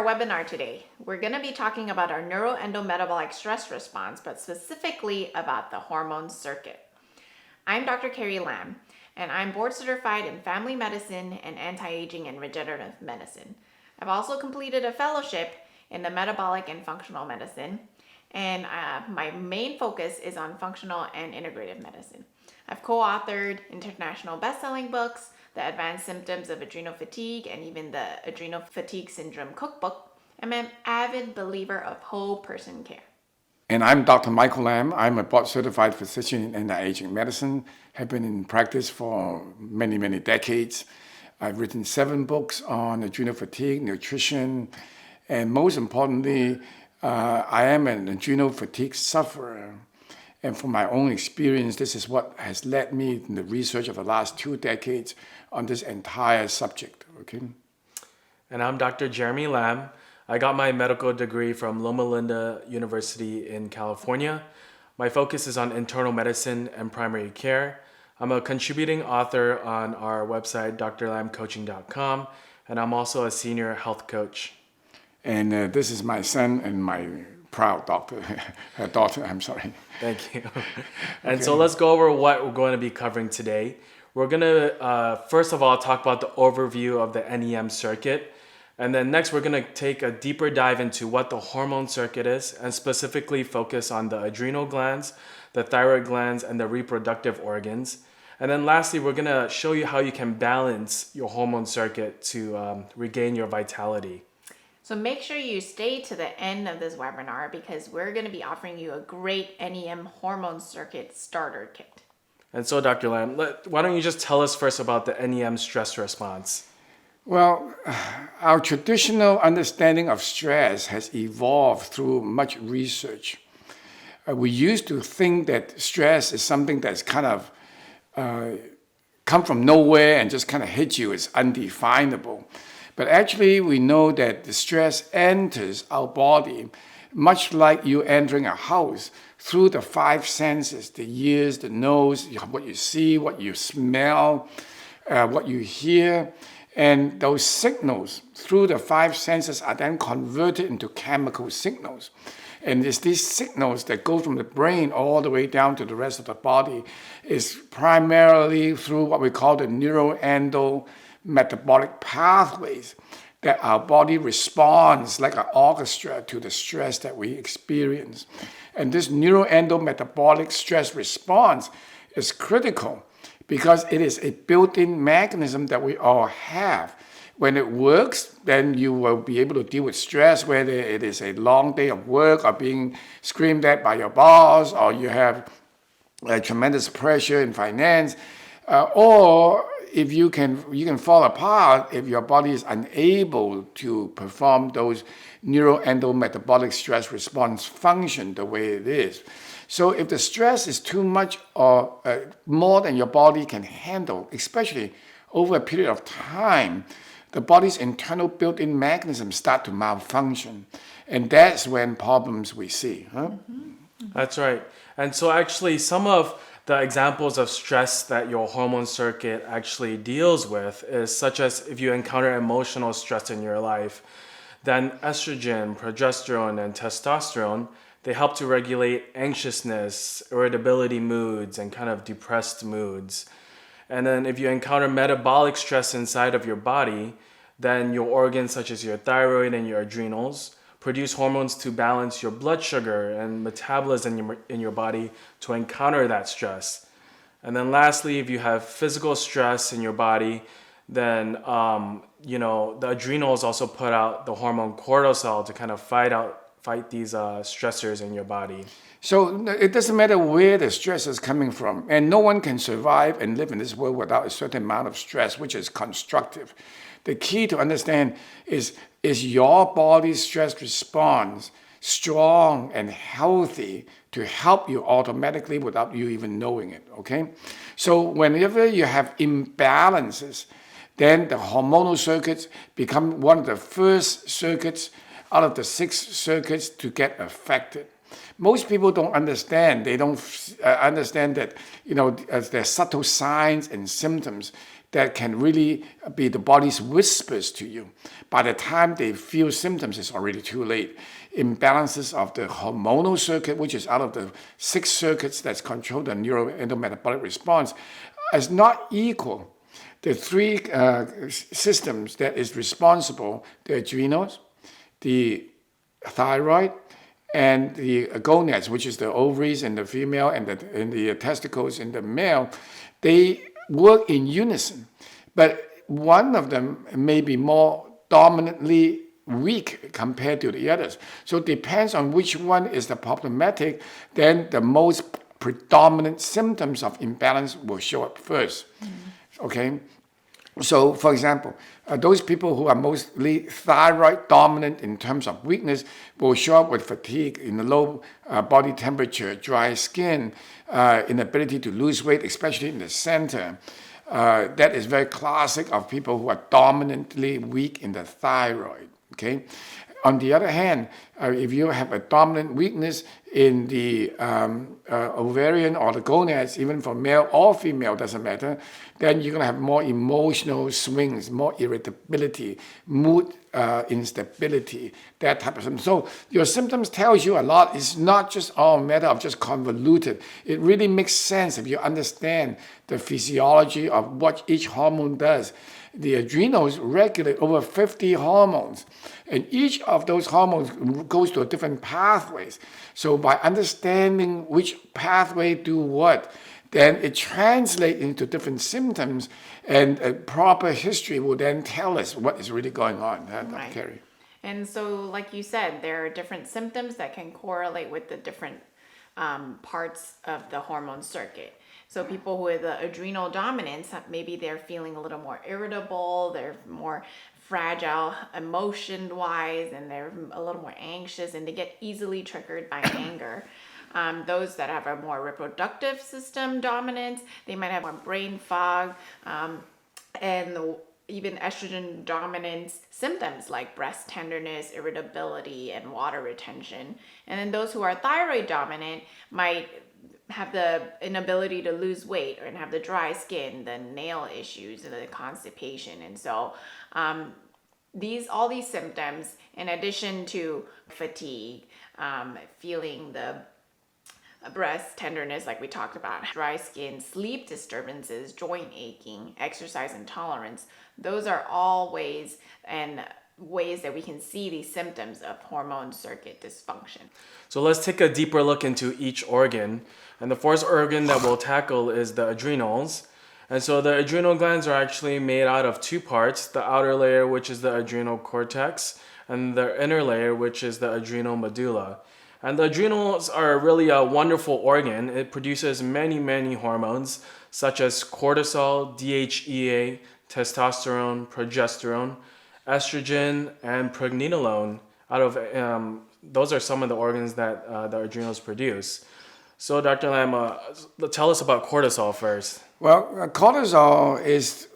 our webinar today. We're going to be talking about our neuroendometabolic stress response, but specifically about the hormone circuit. I'm Dr. Carrie Lam, and I'm board certified in family medicine and anti-aging and regenerative medicine. I've also completed a fellowship in the metabolic and functional medicine, and my main focus is on functional and integrative medicine. I've co-authored international best-selling books, The Advanced Symptoms of Adrenal Fatigue, and even the Adrenal Fatigue Syndrome Cookbook. I'm an avid believer of whole person care. And I'm Dr. Michael Lam. I'm a board-certified physician in anti-aging medicine. Have been in practice for many, many decades. I've written 7 books on adrenal fatigue, nutrition, and most importantly, I am an adrenal fatigue sufferer. And from my own experience, this is what has led me in the research of the last 2 decades on this entire subject. Okay. And I'm Dr. Jeremy Lam. I got my medical degree from Loma Linda University in California. My focus is on internal medicine and primary care. I'm a contributing author on our website, drlamcoaching.com, and I'm also a senior health coach. And this is my son and my proud daughter, I'm sorry. Thank you. And so let's go over what we're going to be covering today. We're going to, first of all, talk about the overview of the NEM circuit. And then next, we're going to take a deeper dive into what the hormone circuit is and specifically focus on the adrenal glands, the thyroid glands, and the reproductive organs. And then lastly, we're going to show you how you can balance your hormone circuit to regain your vitality. So make sure you stay to the end of this webinar because we're going to be offering you a great NEM hormone circuit starter kit. And so, Dr. Lam, why don't you just tell us first about the NEM stress response? Well, our traditional understanding of stress has evolved through much research. We used to think that stress is something that's kind of come from nowhere and just kind of hit you. It's undefinable. But actually, we know that the stress enters our body much like you entering a house through the 5 senses, the ears, the nose, what you see, what you smell, what you hear. And those signals through the 5 senses are then converted into chemical signals. And it's these signals that go from the brain all the way down to the rest of the body is primarily through what we call the neuroendometabolic pathways that our body responds like an orchestra to the stress that we experience. And this neuroendometabolic stress response is critical because it is a built-in mechanism that we all have. When it works, then you will be able to deal with stress, whether it is a long day of work or being screamed at by your boss, or you have tremendous pressure in finance, or if you can fall apart if your body is unable to perform those neuroendometabolic stress response function the way it is. So if the stress is too much or more than your body can handle, especially over a period of time, the body's internal built-in mechanisms start to malfunction. And that's when problems we see. Huh? That's right. And so actually some of the examples of stress that your hormone circuit actually deals with is such as if you encounter emotional stress in your life, then estrogen, progesterone, and testosterone, they help to regulate anxiousness, irritability moods, and kind of depressed moods. And then if you encounter metabolic stress inside of your body, then your organs such as your thyroid and your adrenals produce hormones to balance your blood sugar and metabolism in your body to encounter that stress. And then lastly, if you have physical stress in your body, then the adrenals also put out the hormone cortisol to kind of fight these stressors in your body. So it doesn't matter where the stress is coming from, and no one can survive and live in this world without a certain amount of stress, which is constructive. The key to understand is your body's stress response strong and healthy to help you automatically without you even knowing it, okay? So whenever you have imbalances, then the hormonal circuits become one of the first circuits out of the 6 circuits to get affected. Most people don't understand. They don't understand that, there's subtle signs and symptoms that can really be the body's whispers to you. By the time they feel symptoms, it's already too late. Imbalances of the hormonal circuit, which is out of the 6 circuits that control the neuroendometabolic response, is not equal. The 3 systems that is responsible, the adrenals, the thyroid, and the gonads, which is the ovaries in the female and the testicles in the male, they work in unison. But one of them may be more dominantly weak compared to the others. So it depends on which one is the problematic, then the most predominant symptoms of imbalance will show up first. Okay? So, for example, those people who are mostly thyroid dominant in terms of weakness will show up with fatigue, in the low body temperature, dry skin, inability to lose weight, especially in the center. That is very classic of people who are dominantly weak in the thyroid. Okay. On the other hand, if you have a dominant weakness in the ovarian or the gonads, even for male or female, doesn't matter, then you're going to have more emotional swings, more irritability, mood instability, that type of symptom. So your symptoms tells you a lot. It's not just all a matter of just convoluted. It really makes sense if you understand the physiology of what each hormone does. The adrenals regulate over 50 hormones, and each of those hormones goes to a different pathways. So by understanding which pathway do what, then it translates into different symptoms, and a proper history will then tell us what is really going on. Right. Carrie. And so, like you said, there are different symptoms that can correlate with the different parts of the hormone circuit. So people with adrenal dominance, maybe they're feeling a little more irritable, they're more fragile emotion-wise, and they're a little more anxious, and they get easily triggered by anger. Those that have a more reproductive system dominance, they might have more brain fog, and even estrogen dominance symptoms like breast tenderness, irritability, and water retention. And then those who are thyroid dominant might have the inability to lose weight and have the dry skin, the nail issues, and the constipation. And so all these symptoms, in addition to fatigue, feeling the breast tenderness like we talked about, dry skin, sleep disturbances, joint aching, exercise intolerance, those are all ways that we can see these symptoms of hormone circuit dysfunction. So let's take a deeper look into each organ. And the first organ that we'll tackle is the adrenals. And so the adrenal glands are actually made out of 2 parts, the outer layer, which is the adrenal cortex, and the inner layer, which is the adrenal medulla. And the adrenals are really a wonderful organ. It produces many, many hormones, such as cortisol, DHEA, testosterone, progesterone, estrogen, and pregnenolone. Those are some of the organs that the adrenals produce. So, Dr. Lam, tell us about cortisol first. Well, cortisol is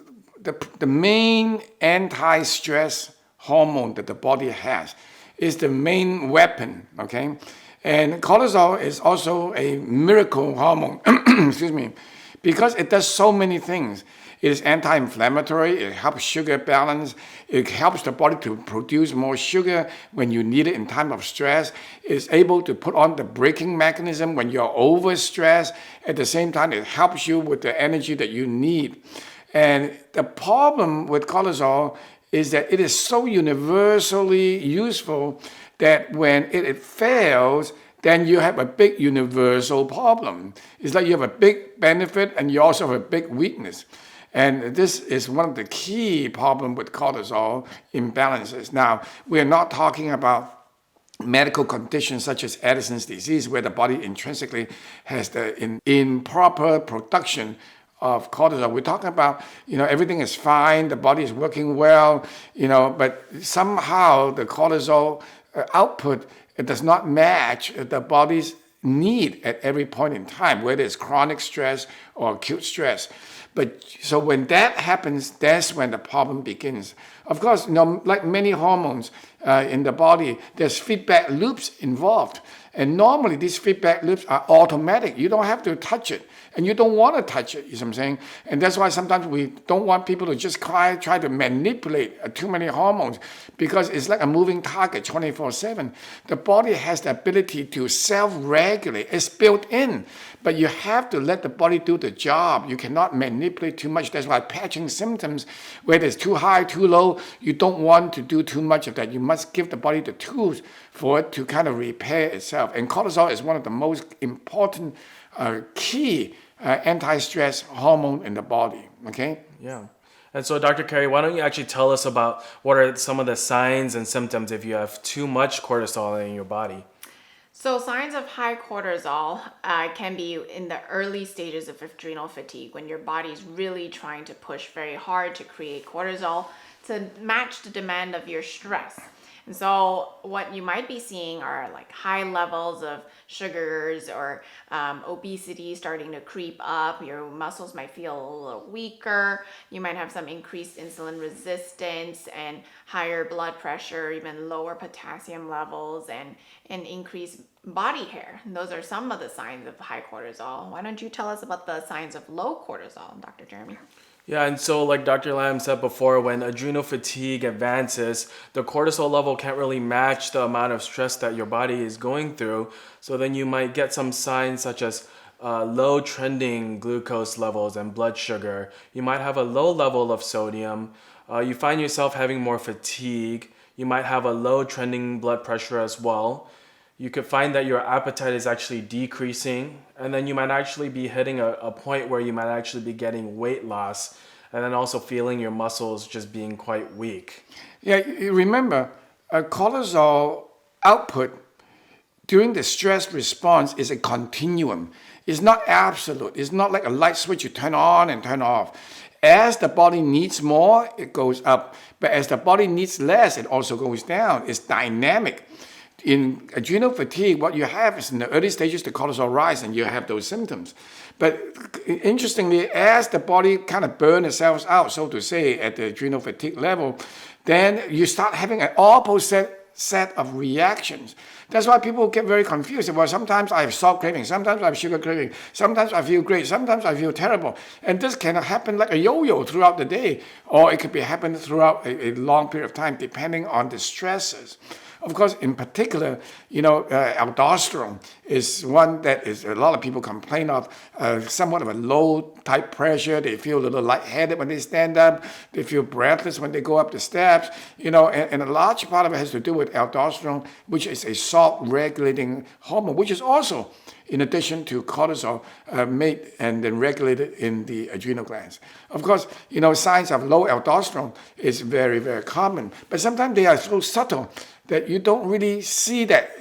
the main anti-stress hormone that the body has. It's the main weapon, okay? And cortisol is also a miracle hormone, excuse me, because it does so many things. It is anti-inflammatory, it helps sugar balance, it helps the body to produce more sugar when you need it in time of stress. It's able to put on the braking mechanism when you're overstressed. At the same time, it helps you with the energy that you need. And the problem with cortisol is that it is so universally useful that when it fails, then you have a big universal problem. It's like you have a big benefit and you also have a big weakness. And this is one of the key problems with cortisol imbalances. Now, we're not talking about medical conditions such as Addison's disease, where the body intrinsically has the improper production of cortisol. We're talking about, everything is fine, the body is working well, but somehow the cortisol output does not match the body's need at every point in time, whether it's chronic stress or acute stress. But so when that happens, that's when the problem begins. Of course, like many hormones in the body, there's feedback loops involved. And normally these feedback loops are automatic. You don't have to touch it, and you don't want to touch it, you know what I'm saying? And that's why sometimes we don't want people to just try to manipulate too many hormones, because it's like a moving target 24/7. The body has the ability to self-regulate. It's built in, but you have to let the body do the job. You cannot manipulate too much. That's why patching symptoms, whether it's too high, too low, you don't want to do too much of that. You must give the body the tools for it to kind of repair itself. And cortisol is one of the most important key anti-stress hormone in the body, okay? Yeah. And so, Dr. Carey, why don't you actually tell us about what are some of the signs and symptoms if you have too much cortisol in your body? So signs of high cortisol can be in the early stages of adrenal fatigue, when your body's really trying to push very hard to create cortisol to match the demand of your stress. And so what you might be seeing are like high levels of sugars or obesity starting to creep up. Your muscles might feel a little weaker. You might have some increased insulin resistance and higher blood pressure, even lower potassium levels, and increased body hair. And those are some of the signs of high cortisol. Why don't you tell us about the signs of low cortisol, Dr. Jeremy? Yeah, and so like Dr. Lam said before, when adrenal fatigue advances, the cortisol level can't really match the amount of stress that your body is going through. So then you might get some signs such as low trending glucose levels and blood sugar. You might have a low level of sodium. You find yourself having more fatigue. You might have a low trending blood pressure as well. You could find that your appetite is actually decreasing, and then you might actually be hitting a point where you might actually be getting weight loss, and then also feeling your muscles just being quite weak. Yeah, you remember, cortisol output during the stress response is a continuum. It's not absolute. It's not like a light switch you turn on and turn off. As the body needs more, it goes up. But as the body needs less, it also goes down. It's dynamic. In adrenal fatigue, what you have is in the early stages, the cortisol rise, and you have those symptoms. But interestingly, as the body kind of burns itself out, so to say, at the adrenal fatigue level, then you start having an opposite set of reactions. That's why people get very confused. Well, sometimes I have salt craving, sometimes I have sugar craving, sometimes I feel great, sometimes I feel terrible. And this can happen like a yo-yo throughout the day, or it could be happening throughout a long period of time, depending on the stresses. Of course, in particular, aldosterone is one that is a lot of people complain of, somewhat of a low type pressure. They feel a little lightheaded when they stand up. They feel breathless when they go up the steps. And a large part of it has to do with aldosterone, which is a salt-regulating hormone, which is also, in addition to cortisol, made and then regulated in the adrenal glands. Of course, signs of low aldosterone is very, very common, but sometimes they are so subtle that you don't really see that,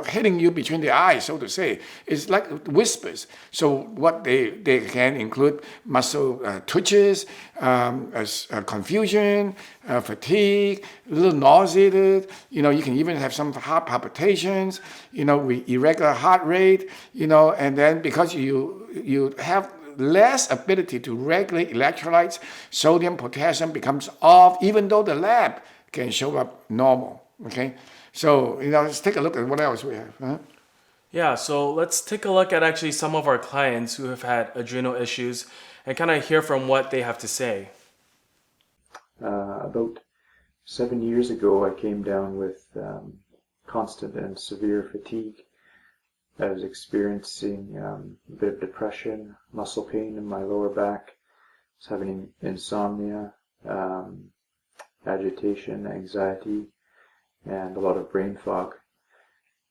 hitting you between the eyes, so to say. It's like whispers. So what they can include muscle twitches, confusion, fatigue, a little nauseated. You can even have some heart palpitations, with irregular heart rate, and then because you have less ability to regulate electrolytes, sodium, potassium becomes off, even though the lab can show up normal, okay? So, let's take a look at what else we have. Huh? Yeah, so let's take a look at actually some of our clients who have had adrenal issues and kind of hear from what they have to say. About 7 years ago, I came down with constant and severe fatigue. I was experiencing a bit of depression, muscle pain in my lower back. I was having insomnia, agitation, anxiety, and a lot of brain fog.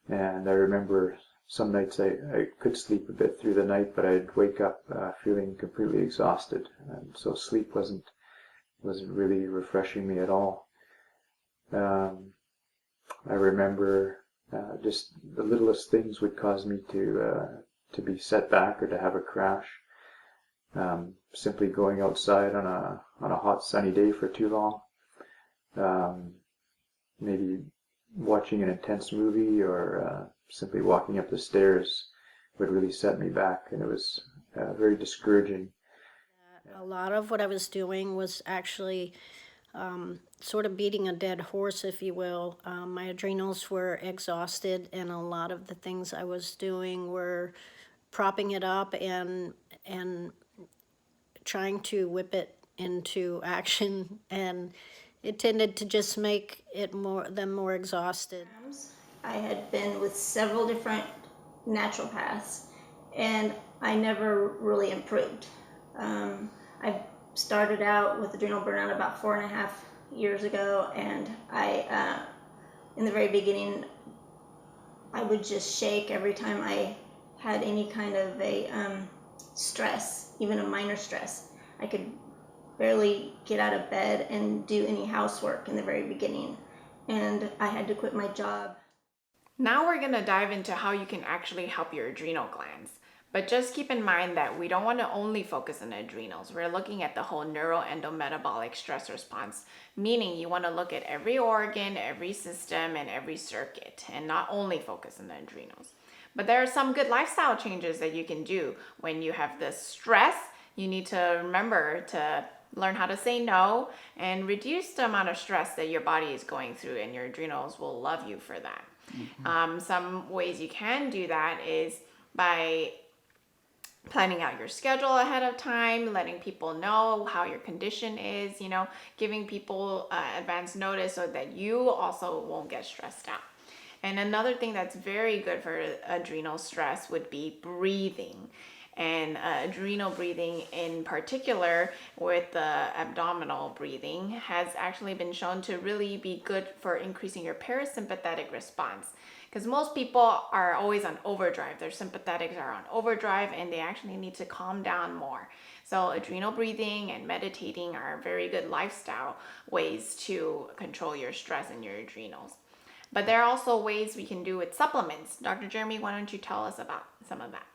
And I remember some nights I could sleep a bit through the night, but I'd wake up feeling completely exhausted, and so sleep wasn't really refreshing me at all. I remember just the littlest things would cause me to be set back or to have a crash. Simply going outside on a hot sunny day for too long. Maybe watching an intense movie or simply walking up the stairs would really set me back, and it was very discouraging. A lot of what I was doing was actually sort of beating a dead horse, if you will. My adrenals were exhausted, and a lot of the things I was doing were propping it up and trying to whip it into action, and it tended to just make them more exhausted. I had been with several different naturopaths, and I never really improved. I started out with adrenal burnout about 4.5 years ago, and in the very beginning, I would just shake every time I had any kind of a stress, even a minor stress. I could barely get out of bed and do any housework in the very beginning, and I had to quit my job. Now we're going to dive into how you can actually help your adrenal glands. But just keep in mind that we don't want to only focus on the adrenals. We're looking at the whole neuroendometabolic stress response, meaning you want to look at every organ, every system, and every circuit, and not only focus on the adrenals. But there are some good lifestyle changes that you can do when you have this stress. You need to remember to learn how to say no and reduce the amount of stress that your body is going through, and your adrenals will love you for that. Some ways you can do that is by planning out your schedule ahead of time, letting people know how your condition is, giving people advance notice so that you also won't get stressed out. And another thing that's very good for adrenal stress would be breathing. And adrenal breathing in particular, with the abdominal breathing, has actually been shown to really be good for increasing your parasympathetic response. Because most people are always on overdrive. Their sympathetics are on overdrive, and they actually need to calm down more. So adrenal breathing and meditating are very good lifestyle ways to control your stress and your adrenals. But there are also ways we can do with supplements. Dr. Jeremy, why don't you tell us about some of that?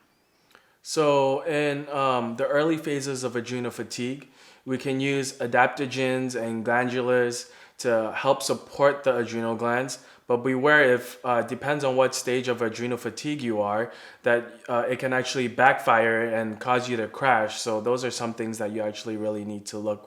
So in the early phases of adrenal fatigue, we can use adaptogens and glandulars to help support the adrenal glands. But beware, if depends on what stage of adrenal fatigue you are, that it can actually backfire and cause you to crash. So those are some things that you actually really need to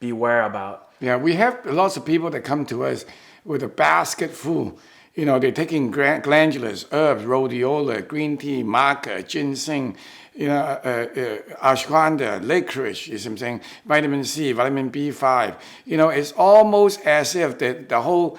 beware about. Yeah, we have lots of people that come to us with a basket full. They're taking glandulars, herbs, rhodiola, green tea, maca, ginseng, ashwagandha, licorice, you see what I'm saying? Vitamin C, vitamin B5. It's almost as if the whole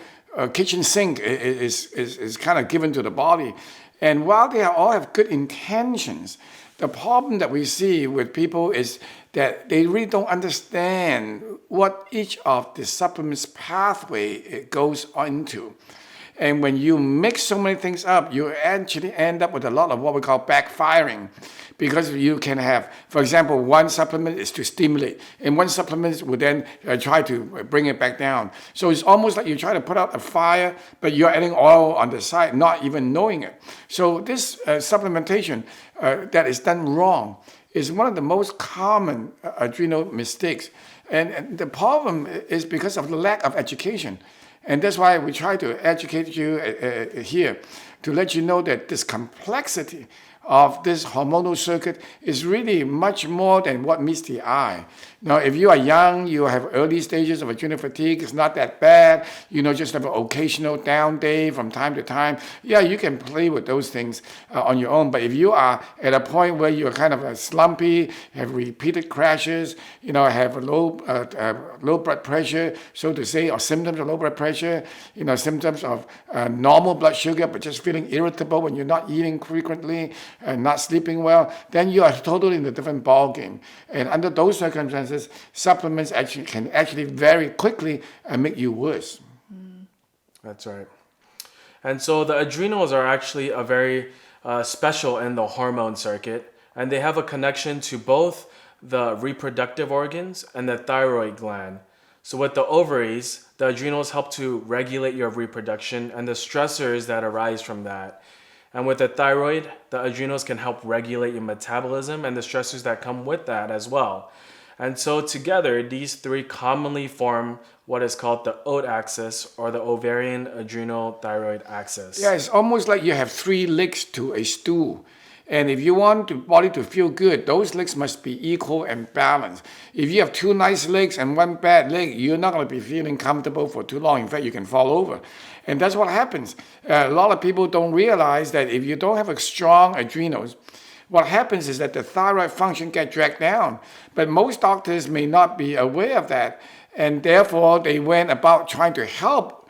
kitchen sink is kind of given to the body. And while they all have good intentions, the problem that we see with people is that they really don't understand what each of the supplements pathway it goes into. And when you mix so many things up, you actually end up with a lot of what we call backfiring. Because you can have, for example, one supplement is to stimulate, and one supplement will then try to bring it back down. So it's almost like you try to put out a fire, but you're adding oil on the side, not even knowing it. So this supplementation that is done wrong is one of the most common adrenal mistakes. And the problem is because of the lack of education. And that's why we try to educate you here to let you know that this complexity of this hormonal circuit is really much more than what meets the eye. Now, if you are young, you have early stages of adrenal fatigue, it's not that bad, just have an occasional down day from time to time. Yeah, you can play with those things on your own. But if you are at a point where you're kind of slumpy, have repeated crashes, have low blood pressure, so to say, or symptoms of low blood pressure, symptoms of normal blood sugar, but just feeling irritable when you're not eating frequently and not sleeping well, then you are totally in a different ballgame. And under those circumstances, supplements can very quickly make you worse. That's right. And so the adrenals are actually a very special in the hormone circuit, and they have a connection to both the reproductive organs and the thyroid gland. So with the ovaries, the adrenals help to regulate your reproduction and the stressors that arise from that. And with the thyroid, the adrenals can help regulate your metabolism and the stressors that come with that as well. And so together, these three commonly form what is called the OAT axis, or the ovarian adrenal thyroid axis. Yeah, it's almost like you have three legs to a stool. And if you want the body to feel good, those legs must be equal and balanced. If you have two nice legs and one bad leg, you're not going to be feeling comfortable for too long. In fact, you can fall over. And that's what happens. A lot of people don't realize that if you don't have a strong adrenals, what happens is that the thyroid function gets dragged down. But most doctors may not be aware of that. And therefore, they went about trying to help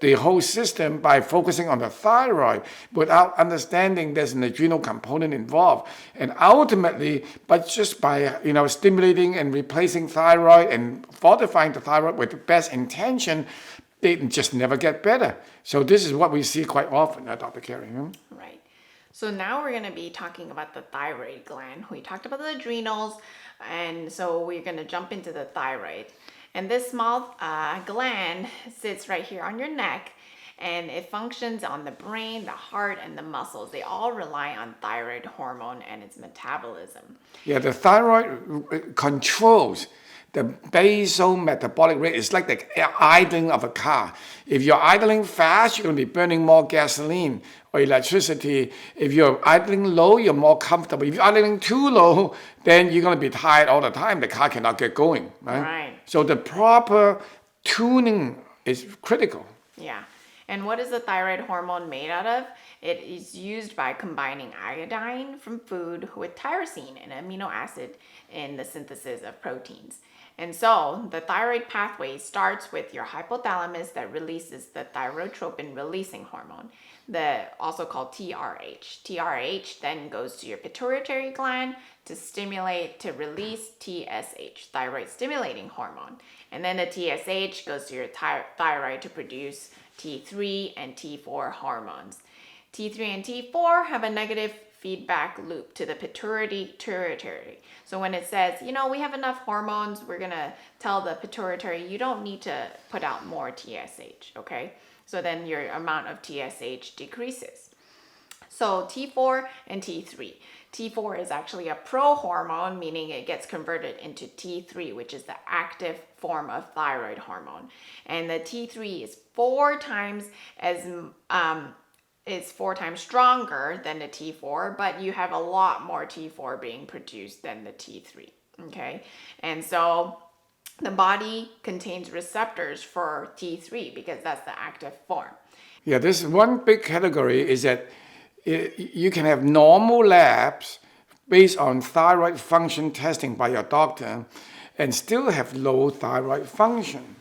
the whole system by focusing on the thyroid without understanding there's an adrenal component involved. And ultimately, but just by stimulating and replacing thyroid and fortifying the thyroid with the best intention, they just never get better. So this is what we see quite often, Dr. Carey. Right. So now we're going to be talking about the thyroid gland. We talked about the adrenals, and so we're going to jump into the thyroid. And this small gland sits right here on your neck, and it functions on the brain, the heart, and the muscles. They all rely on thyroid hormone and its metabolism. Yeah, the thyroid controls the basal metabolic rate. It's like the idling of a car. If you're idling fast, you're going to be burning more gasoline or electricity. If you're idling low, you're more comfortable. If you're idling too low, then you're going to be tired all the time. The car cannot get going, right? Right. So the proper tuning is critical. Yeah. And what is the thyroid hormone made out of? It is used by combining iodine from food with tyrosine, an amino acid in the synthesis of proteins. And so the thyroid pathway starts with your hypothalamus that releases the thyrotropin releasing hormone, also called TRH. TRH then goes to your pituitary gland to release TSH, thyroid stimulating hormone. And then the TSH goes to your thyroid to produce T3 and T4 hormones. T3 and T4 have a negative feedback loop to the pituitary. So when it says, we have enough hormones, we're going to tell the pituitary, you don't need to put out more TSH, okay? So then your amount of TSH decreases. So T4 and T3. T4 is actually a prohormone, meaning it gets converted into T3, which is the active form of thyroid hormone. And the T3 is four times stronger than the T4, but you have a lot more T4 being produced than the T3, okay? And so the body contains receptors for T3 because that's the active form. Yeah, this one big category is that you can have normal labs based on thyroid function testing by your doctor and still have low thyroid function.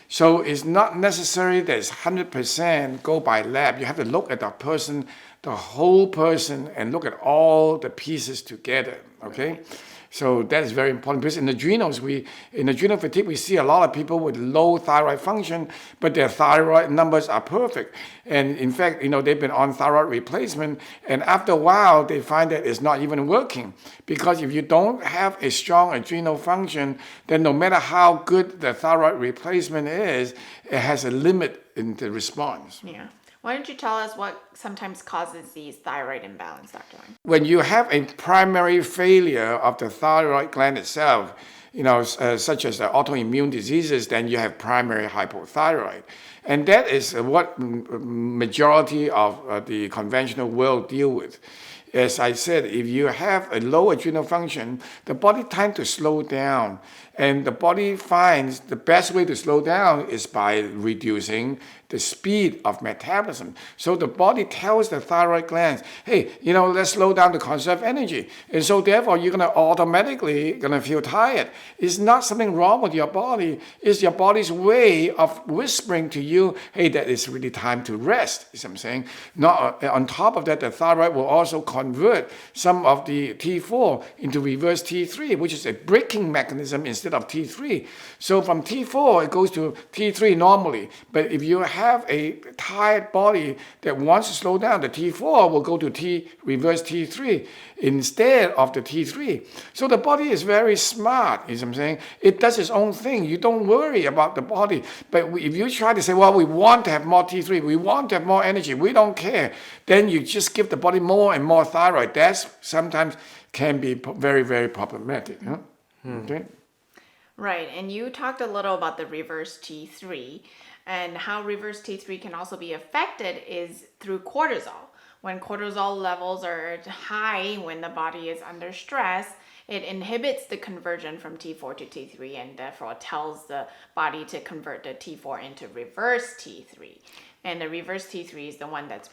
So it's not necessary that it's 100% go by lab. You have to look at the person, the whole person, and look at all the pieces together, okay? So that is very important because in adrenals, in adrenal fatigue, we see a lot of people with low thyroid function, but their thyroid numbers are perfect. And in fact, they've been on thyroid replacement, and after a while, they find that it's not even working. Because if you don't have a strong adrenal function, then no matter how good the thyroid replacement is, it has a limit in the response. Yeah. Why don't you tell us what sometimes causes these thyroid imbalance, Dr. Lang? When you have a primary failure of the thyroid gland itself, such as autoimmune diseases, then you have primary hypothyroid. And that is what majority of the conventional world deal with. As I said, if you have a low adrenal function, the body tends to slow down. And the body finds the best way to slow down is by reducing the speed of metabolism. So the body tells the thyroid glands, hey, let's slow down to conserve energy. And so therefore, you're going to automatically feel tired. It's not something wrong with your body. It's your body's way of whispering to you, hey, that is really time to rest, is what I'm saying. Not, on top of that, the thyroid will also convert some of the T4 into reverse T3, which is a braking mechanism instead of T3. So from T4, it goes to T3 normally. But if you have a tired body that wants to slow down, the T4 will go to reverse T3 instead of the T3. So the body is very smart, is what I'm saying. It does its own thing. You don't worry about the body. But if you try to say, well, we want to have more T3, we want to have more energy, we don't care, then you just give the body more and more thyroid. That sometimes can be very, very problematic. Huh? Okay. Right, and you talked a little about the reverse T3 and how reverse T3 can also be affected is through cortisol. When cortisol levels are high, when the body is under stress, it inhibits the conversion from T4 to T3 and therefore tells the body to convert the T4 into reverse T3. And the reverse T3 is the one that's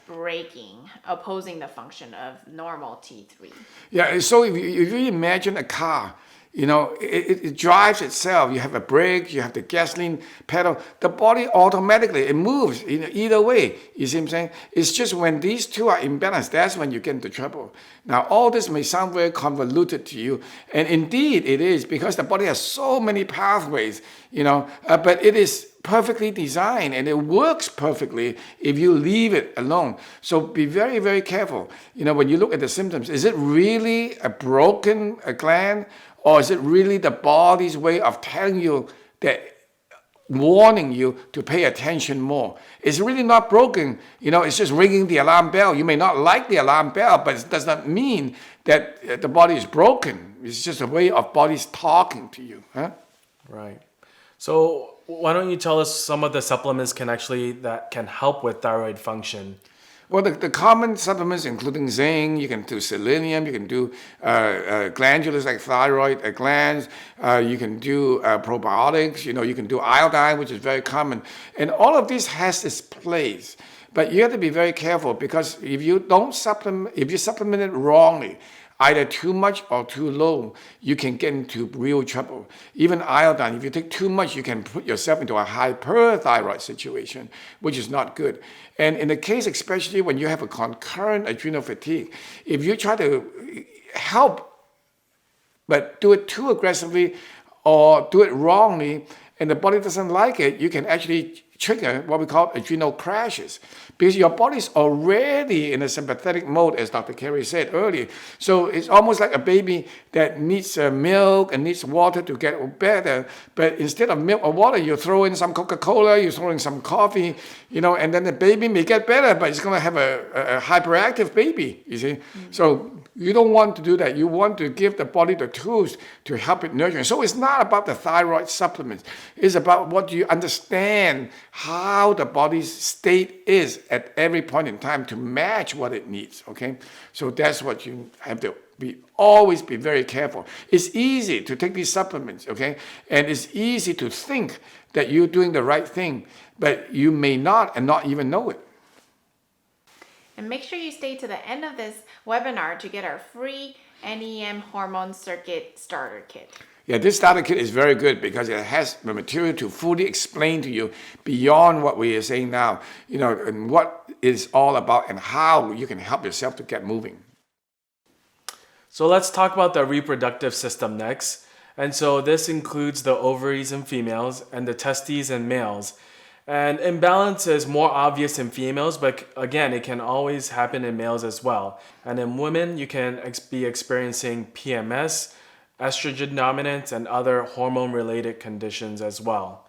opposing the function of normal T3. Yeah, so if you imagine a car, it drives itself. You have a brake, you have the gasoline pedal. The body automatically, it moves either way. You see what I'm saying? It's just when these two are imbalanced, that's when you get into trouble. Now, all this may sound very convoluted to you. And indeed it is, because the body has so many pathways, but it is perfectly designed and it works perfectly if you leave it alone. So be very, very careful. When you look at the symptoms, is it really a broken gland? Or is it really the body's way of telling you that, warning you to pay attention more? It's really not broken. It's just ringing the alarm bell. You may not like the alarm bell, but it does not mean that the body is broken. It's just a way of bodies talking to you. Huh? Right. So why don't you tell us some of the supplements that can help with thyroid function? Well, the common supplements, including zinc, you can do selenium, you can do glandulars like thyroid glands, you can do probiotics, you can do iodine, which is very common. And all of this has its place. But you have to be very careful, because if you supplement it wrongly, either too much or too low, you can get into real trouble. Even iodine, if you take too much, you can put yourself into a hyperthyroid situation, which is not good. And in the case, especially when you have a concurrent adrenal fatigue, if you try to help, but do it too aggressively or do it wrongly, and the body doesn't like it, you can actually trigger what we call adrenal crashes, because your body's already in a sympathetic mode, as Dr. Carey said earlier. So it's almost like a baby that needs milk and needs water to get better. But instead of milk or water, you throw in some Coca-Cola, you throw in some coffee, and then the baby may get better, but it's going to have a hyperactive baby, you see. So you don't want to do that. You want to give the body the tools to help it nurture. So it's not about the thyroid supplements. It's about what you understand, how the body's state is at every point in time to match what it needs, okay? So that's what you have to always be very careful. It's easy to take these supplements, okay? And it's easy to think that you're doing the right thing, but you may not and not even know it. And make sure you stay to the end of this webinar to get our free NEM Hormone Circuit Starter Kit. Yeah, this starter kit is very good because it has the material to fully explain to you beyond what we are saying now, and what it's all about and how you can help yourself to get moving. So let's talk about the reproductive system next. And so this includes the ovaries in females and the testes in males. And imbalance is more obvious in females, but again, it can always happen in males as well. And in women, you can be experiencing PMS, estrogen dominance, and other hormone-related conditions as well.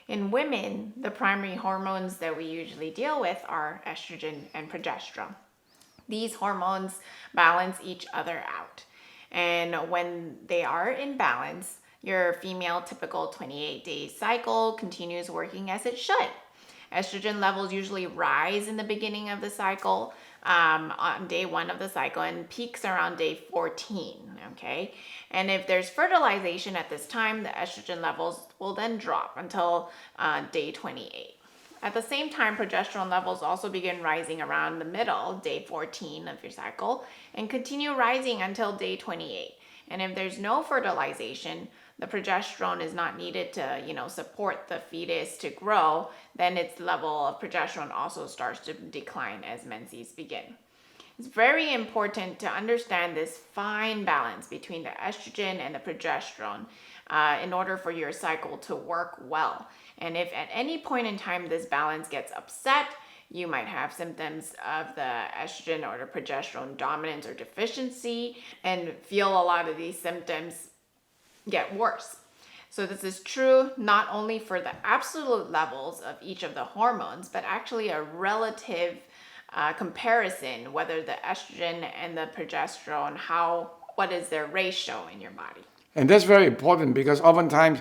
In women, the primary hormones that we usually deal with are estrogen and progesterone. These hormones balance each other out. And when they are in balance, your female typical 28-day cycle continues working as it should. Estrogen levels usually rise in the beginning of the cycle, on day 1 of the cycle, and peaks around day 14, okay? And if there's fertilization at this time, the estrogen levels will then drop until day 28. At the same time, progesterone levels also begin rising around the middle, day 14 of your cycle, and continue rising until day 28. And if there's no fertilization, the progesterone is not needed to, support the fetus to grow, then its level of progesterone also starts to decline as menses begin. It's very important to understand this fine balance between the estrogen and the progesterone in order for your cycle to work well. And if at any point in time this balance gets upset, you might have symptoms of the estrogen or the progesterone dominance or deficiency and feel a lot of these symptoms get worse. So this is true not only for the absolute levels of each of the hormones, but actually a relative comparison, whether the estrogen and the progesterone, what is their ratio in your body. And that's very important because oftentimes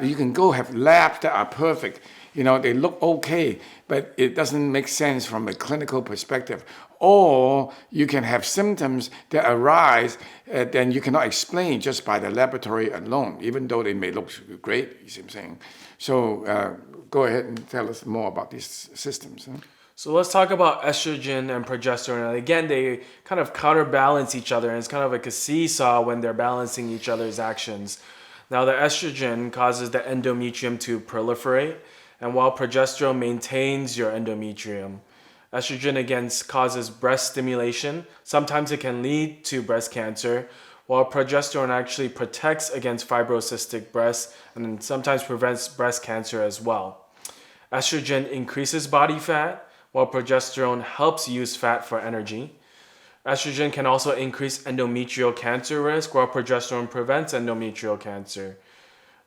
you can go have labs that are perfect. They look okay, but it doesn't make sense from a clinical perspective. Or you can have symptoms that arise then you cannot explain just by the laboratory alone, even though they may look great, you see what I'm saying? So go ahead and tell us more about these systems. Huh? So let's talk about estrogen and progesterone. And again, they kind of counterbalance each other, and it's kind of like a seesaw when they're balancing each other's actions. Now, the estrogen causes the endometrium to proliferate, and while progesterone maintains your endometrium. Estrogen, again, causes breast stimulation. Sometimes it can lead to breast cancer, while progesterone actually protects against fibrocystic breasts and sometimes prevents breast cancer as well. Estrogen increases body fat, while progesterone helps use fat for energy. Estrogen can also increase endometrial cancer risk, while progesterone prevents endometrial cancer.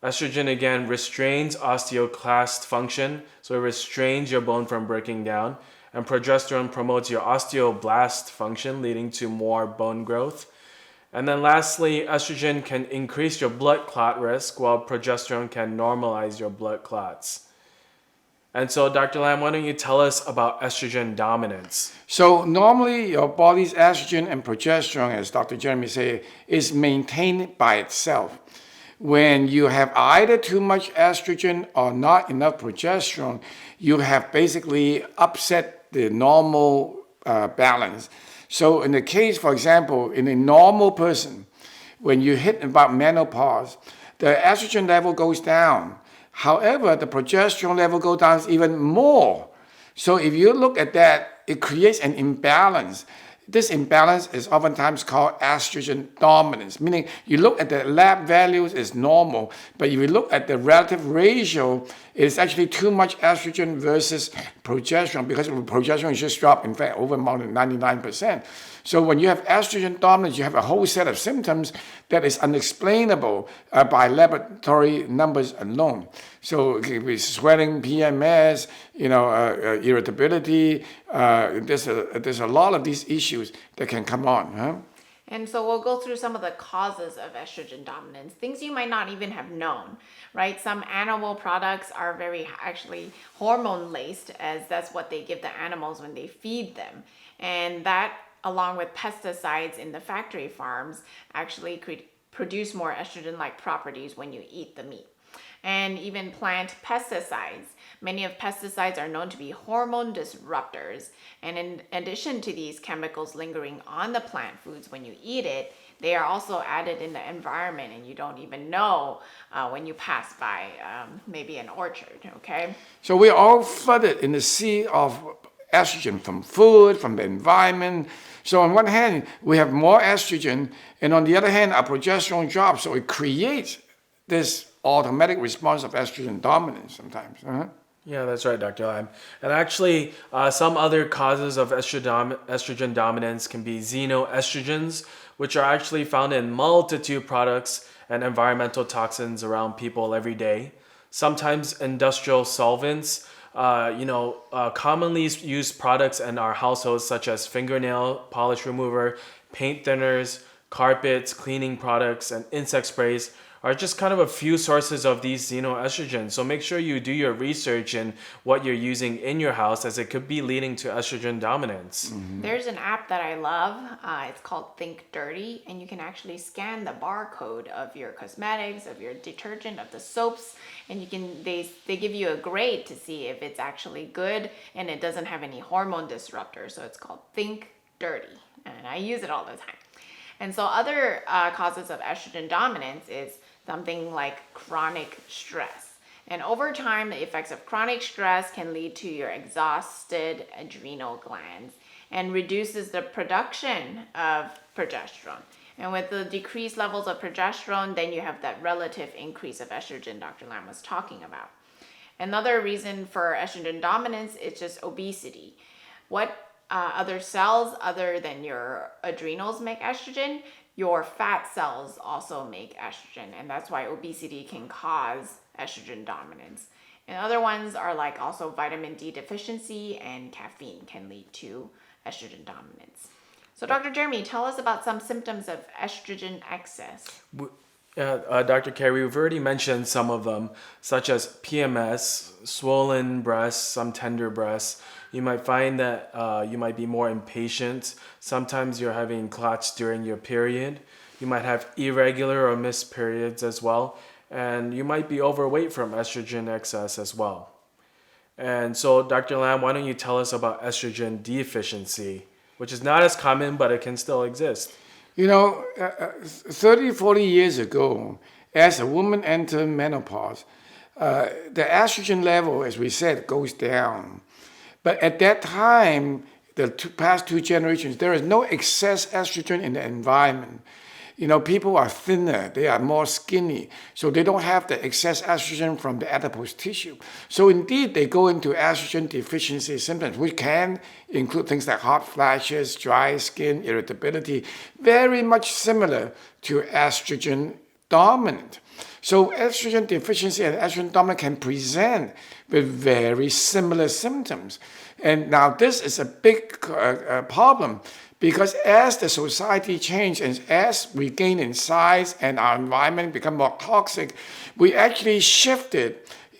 Estrogen, again, restrains osteoclast function, so it restrains your bone from breaking down. And progesterone promotes your osteoblast function, leading to more bone growth. And then lastly, estrogen can increase your blood clot risk, while progesterone can normalize your blood clots. And so, Dr. Lam, why don't you tell us about estrogen dominance? So normally your body's estrogen and progesterone, as Dr. Jeremy said, is maintained by itself. When you have either too much estrogen or not enough progesterone, you have basically upset the normal balance. So in the case, for example, in a normal person, when you hit about menopause, the estrogen level goes down. However, the progesterone level goes down even more. So if you look at that, it creates an imbalance. This imbalance is oftentimes called estrogen dominance, meaning you look at the lab values is normal, but if you look at the relative ratio, it's actually too much estrogen versus progesterone, because progesterone is just dropped, in fact, over more than 99%. So when you have estrogen dominance, you have a whole set of symptoms that is unexplainable by laboratory numbers alone. So it could be sweating, PMS, irritability. There's a lot of these issues that can come on. Huh? And so we'll go through some of the causes of estrogen dominance, things you might not even have known, right? Some animal products are very actually hormone laced, as that's what they give the animals when they feed them. And that, along with pesticides in the factory farms, actually produce more estrogen-like properties when you eat the meat. And even plant pesticides. Many of pesticides are known to be hormone disruptors. And in addition to these chemicals lingering on the plant foods when you eat it, they are also added in the environment, and you don't even know when you pass by maybe an orchard, okay? So we're all flooded in the sea of estrogen from food, from the environment. So on one hand, we have more estrogen, and on the other hand, our progesterone drops. So it creates this automatic response of estrogen dominance sometimes. Yeah, that's right, Dr. Lam. And actually, some other causes of estrogen dominance can be xenoestrogens, which are actually found in multitude products and environmental toxins around people every day. Sometimes industrial solvents, commonly used products in our households, such as fingernail polish remover, paint thinners, carpets, cleaning products, and insect sprays, are just kind of a few sources of these xenoestrogens. So make sure you do your research in what you're using in your house, as it could be leading to estrogen dominance. Mm-hmm. There's an app that I love. It's called Think Dirty, and you can actually scan the barcode of your cosmetics, of your detergent, of the soaps, and they give you a grade to see if it's actually good and it doesn't have any hormone disruptors. So it's called Think Dirty, and I use it all the time. And so other causes of estrogen dominance is something like chronic stress. And over time, the effects of chronic stress can lead to your exhausted adrenal glands and reduces the production of progesterone. And with the decreased levels of progesterone, then you have that relative increase of estrogen Dr. Lam was talking about. Another reason for estrogen dominance is just obesity. What other cells other than your adrenals make estrogen? Your fat cells also make estrogen, and that's why obesity can cause estrogen dominance. And other ones are like also vitamin D deficiency and caffeine can lead to estrogen dominance. So Dr. Jeremy, tell us about some symptoms of estrogen excess. Yeah, Dr. Carey, we've already mentioned some of them, such as PMS, swollen breasts, some tender breasts. You might find that you might be more impatient. Sometimes you're having clots during your period. You might have irregular or missed periods as well. And you might be overweight from estrogen excess as well. And so, Dr. Lam, why don't you tell us about estrogen deficiency, which is not as common, but it can still exist? 30, 40 years ago, as a woman enters menopause, the estrogen level, as we said, goes down. But at that time, the past 2 generations, there is no excess estrogen in the environment. People are thinner, they are more skinny, so they don't have the excess estrogen from the adipose tissue. So indeed, they go into estrogen deficiency symptoms, which can include things like hot flashes, dry skin, irritability, very much similar to estrogen dominant. So estrogen deficiency and estrogen dominant can present with very similar symptoms. And now this is a big problem, because as the society changes and as we gain in size and our environment become more toxic, we actually shifted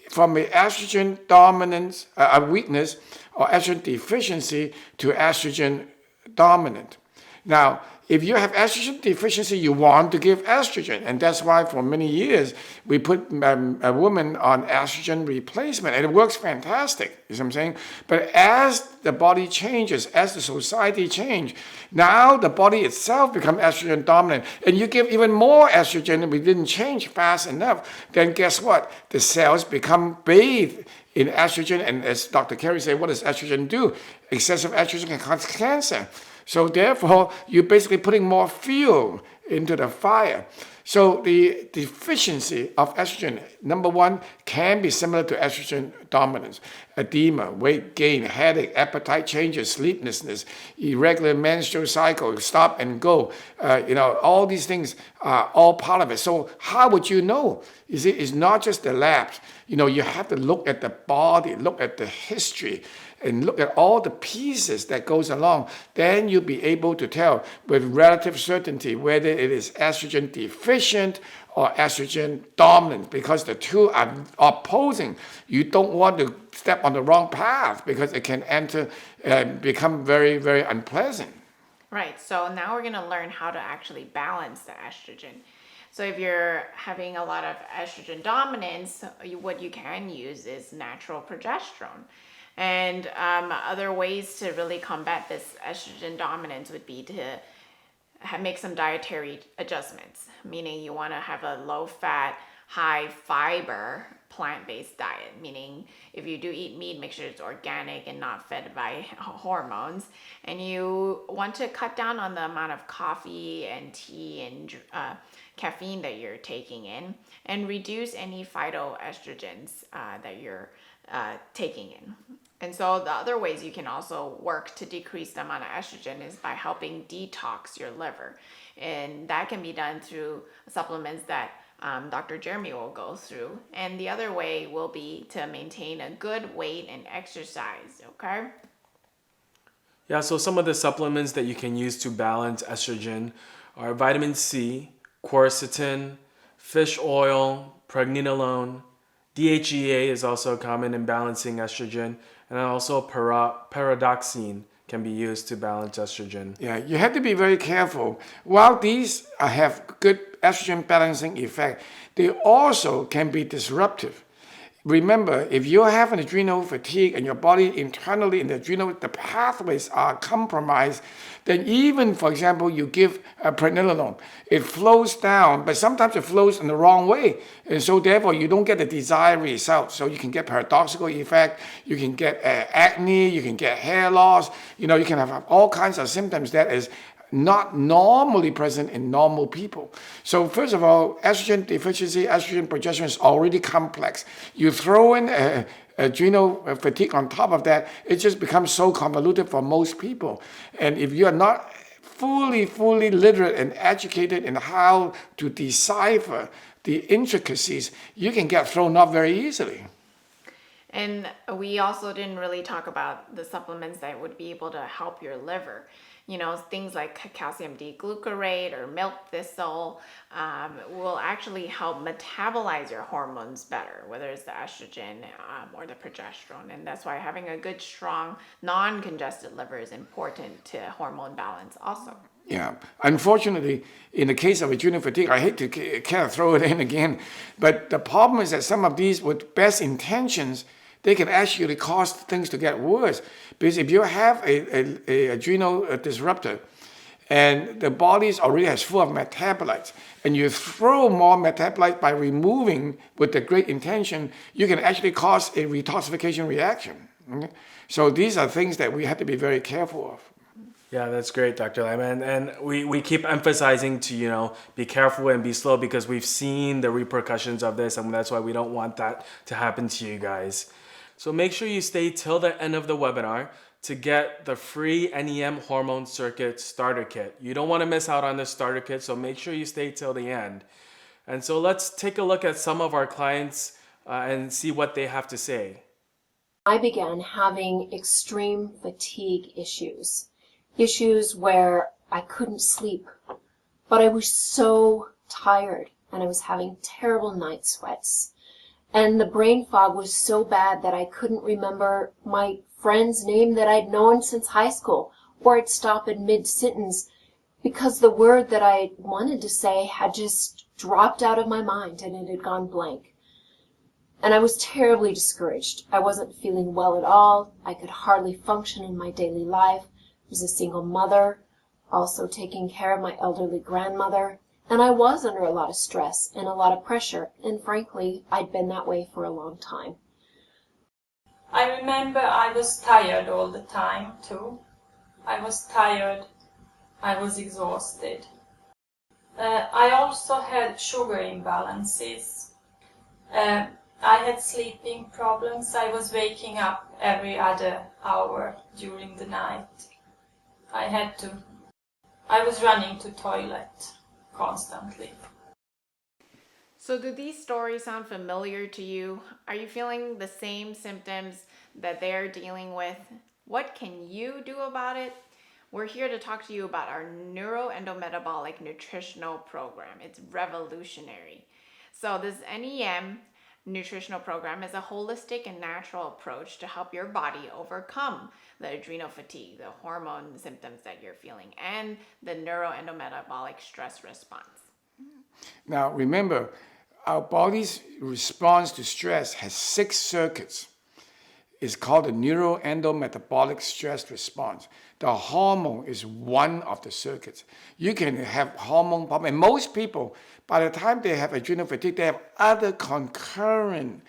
from an estrogen dominance, a weakness or estrogen deficiency to estrogen dominant. Now, if you have estrogen deficiency, you want to give estrogen. And that's why for many years, we put a woman on estrogen replacement. And it works fantastic, you see what I'm saying? But as the body changes, as the society changes, now the body itself becomes estrogen dominant. And you give even more estrogen and we didn't change fast enough, then guess what? The cells become bathed in estrogen. And as Dr. Carey said, what does estrogen do? Excessive estrogen can cause cancer. So therefore, you're basically putting more fuel into the fire. So the deficiency of estrogen, number one, can be similar to estrogen dominance. Edema, weight gain, headache, appetite changes, sleeplessness, irregular menstrual cycle, stop and go. All these things are all part of it. So how would you know? It's not just the labs. You have to look at the body, look at the history, and look at all the pieces that goes along. Then you'll be able to tell with relative certainty whether it is estrogen deficient or estrogen dominant, because the two are opposing. You don't want to step on the wrong path because it can become very, very unpleasant. Right, so now we're going to learn how to actually balance the estrogen. So if you're having a lot of estrogen dominance, what you can use is natural progesterone. And other ways to really combat this estrogen dominance would be to make some dietary adjustments, meaning you want to have a low-fat, high-fiber, plant-based diet, meaning if you do eat meat, make sure it's organic and not fed by hormones. And you want to cut down on the amount of coffee and tea and caffeine that you're taking in, and reduce any phytoestrogens that you're taking in. And so the other ways you can also work to decrease the amount of estrogen is by helping detox your liver. And that can be done through supplements that Dr. Jeremy will go through. And the other way will be to maintain a good weight and exercise, okay? Yeah, so some of the supplements that you can use to balance estrogen are vitamin C, quercetin, fish oil, pregnenolone. DHEA is also common in balancing estrogen, and also pyridoxine can be used to balance estrogen. Yeah, you have to be very careful. While these have good estrogen balancing effect, they also can be disruptive. Remember, if you're having adrenal fatigue and your body internally in the adrenal, the pathways are compromised, then even, for example, you give pregnenolone, it flows down, but sometimes it flows in the wrong way. And so therefore, you don't get the desired result. So you can get paradoxical effect, you can get acne, you can get hair loss, you can have all kinds of symptoms that is not normally present in normal people. So first of all, estrogen deficiency, estrogen progesterone is already complex. You throw in adrenal fatigue on top of that, it just becomes so convoluted for most people. And if you are not fully literate and educated in how to decipher the intricacies, you can get thrown off very easily. And we also didn't really talk about the supplements that would be able to help your liver. things like calcium D-glucarate or milk thistle will actually help metabolize your hormones better, whether it's the estrogen or the progesterone. And that's why having a good, strong, non-congested liver is important to hormone balance also. Yeah. Unfortunately, in the case of adrenal fatigue, I hate to kind of throw it in again, but the problem is that some of these, with best intentions, they can actually cause things to get worse. Because if you have a adrenal disruptor, and the body already has full of metabolites, and you throw more metabolites by removing with the great intention, you can actually cause a detoxification reaction. Okay? So these are things that we have to be very careful of. Yeah, that's great, Dr. Lam. And we keep emphasizing to, be careful and be slow because we've seen the repercussions of this, and that's why we don't want that to happen to you guys. So make sure you stay till the end of the webinar to get the free NEM Hormone Circuit Starter Kit. You don't want to miss out on this starter kit, so make sure you stay till the end. And so let's take a look at some of our clients and see what they have to say. I began having extreme fatigue issues where I couldn't sleep, but I was so tired and I was having terrible night sweats. And the brain fog was so bad that I couldn't remember my friend's name that I'd known since high school, or I'd stop in mid-sentence because the word that I wanted to say had just dropped out of my mind and it had gone blank. And I was terribly discouraged. I wasn't feeling well at all. I could hardly function in my daily life. I was a single mother, also taking care of my elderly grandmother, and I was under a lot of stress and a lot of pressure, and frankly, I'd been that way for a long time. I remember I was tired all the time too. I was tired, I was exhausted. I also had sugar imbalances. I had sleeping problems. I was waking up every other hour during the night. I was running to toilet constantly. So do these stories sound familiar to you? Are you feeling the same symptoms that they're dealing with? What can you do about it? We're here to talk to you about our neuroendometabolic nutritional program. It's revolutionary. So this NEM nutritional program is a holistic and natural approach to help your body overcome the adrenal fatigue, the hormone symptoms that you're feeling, and the neuroendometabolic stress response. Now, remember, our body's response to stress has 6 circuits. It's called the neuroendometabolic stress response. The hormone is one of the circuits. You can have hormone problem. And most people, by the time they have adrenal fatigue, they have other concurrent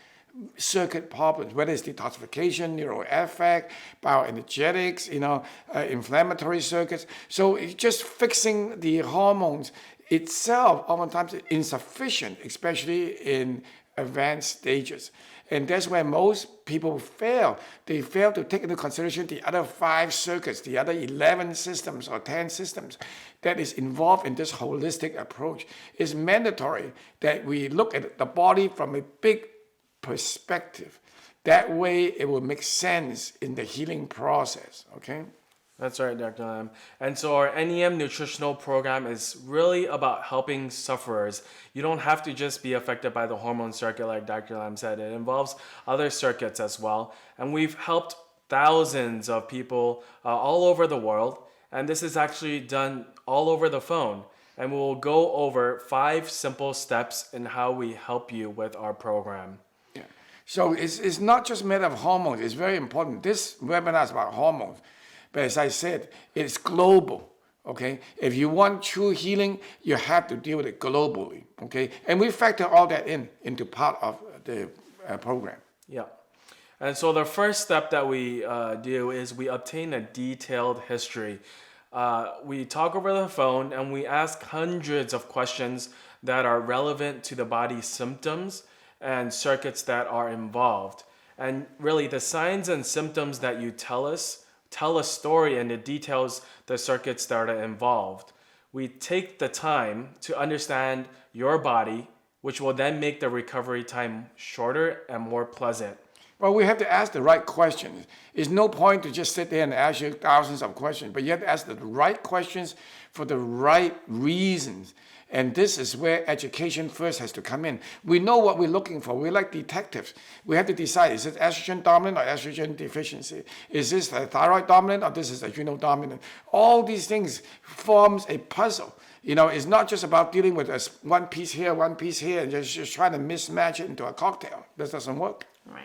circuit problems, whether it's detoxification, neural effect, bioenergetics, inflammatory circuits. So it's just fixing the hormones itself oftentimes is insufficient, especially in advanced stages. And that's where most people fail. They fail to take into consideration the other 5 circuits, the other 11 systems or 10 systems that is involved in this holistic approach. It's mandatory that we look at the body from a big perspective. That way it will make sense in the healing process, okay? That's right, Dr. Lam. And so our NEM nutritional program is really about helping sufferers. You don't have to just be affected by the hormone circuit like Dr. Lam said. It involves other circuits as well. And we've helped thousands of people all over the world. And this is actually done all over the phone. And we'll go over 5 simple steps in how we help you with our program. Yeah. So it's not just made of hormones. It's very important. This webinar is about hormones. But as I said, it's global, okay? If you want true healing, you have to deal with it globally, okay? And we factor all that into part of the program. Yeah. And so the first step that we do is we obtain a detailed history. We talk over the phone and we ask hundreds of questions that are relevant to the body's symptoms and circuits that are involved. And really the signs and symptoms that you tell a story and it details the circuits that are involved. We take the time to understand your body, which will then make the recovery time shorter and more pleasant. Well, we have to ask the right questions. It's no point to just sit there and ask you thousands of questions, but you have to ask the right questions for the right reasons. And this is where education first has to come in. We know what we're looking for. We're like detectives. We have to decide, is it estrogen dominant or estrogen deficiency? Is this a thyroid dominant or this is adrenal dominant? All these things forms a puzzle. It's not just about dealing with one piece here, and just trying to mismatch it into a cocktail. That doesn't work. Right.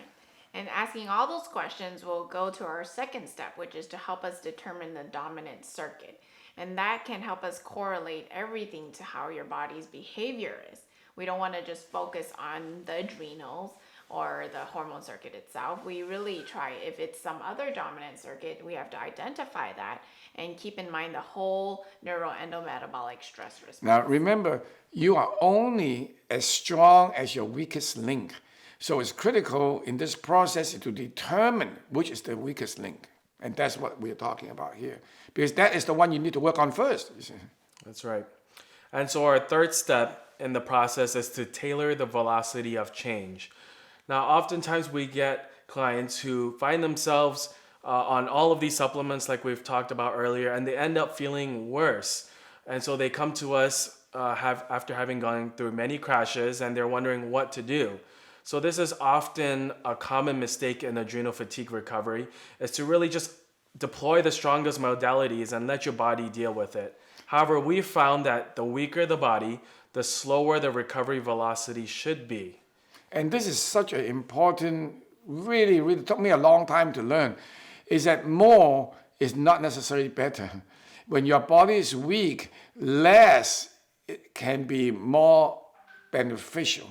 And asking all those questions will go to our second step, which is to help us determine the dominant circuit. And that can help us correlate everything to how your body's behavior is. We don't want to just focus on the adrenals or the hormone circuit itself. We really try, if it's some other dominant circuit, we have to identify that and keep in mind the whole neuroendometabolic stress response. Now remember, you are only as strong as your weakest link. So it's critical in this process to determine which is the weakest link. And that's what we're talking about here. Because that is the one you need to work on first. That's right. And so our third step in the process is to tailor the velocity of change. Now, oftentimes we get clients who find themselves on all of these supplements like we've talked about earlier, and they end up feeling worse. And so they come to us after having gone through many crashes, and they're wondering what to do. So this is often a common mistake in adrenal fatigue recovery, is to really just deploy the strongest modalities and let your body deal with it. However, we found that the weaker the body, the slower the recovery velocity should be. And this is such an important, really took me a long time to learn, is that more is not necessarily better. When your body is weak, less it can be more beneficial.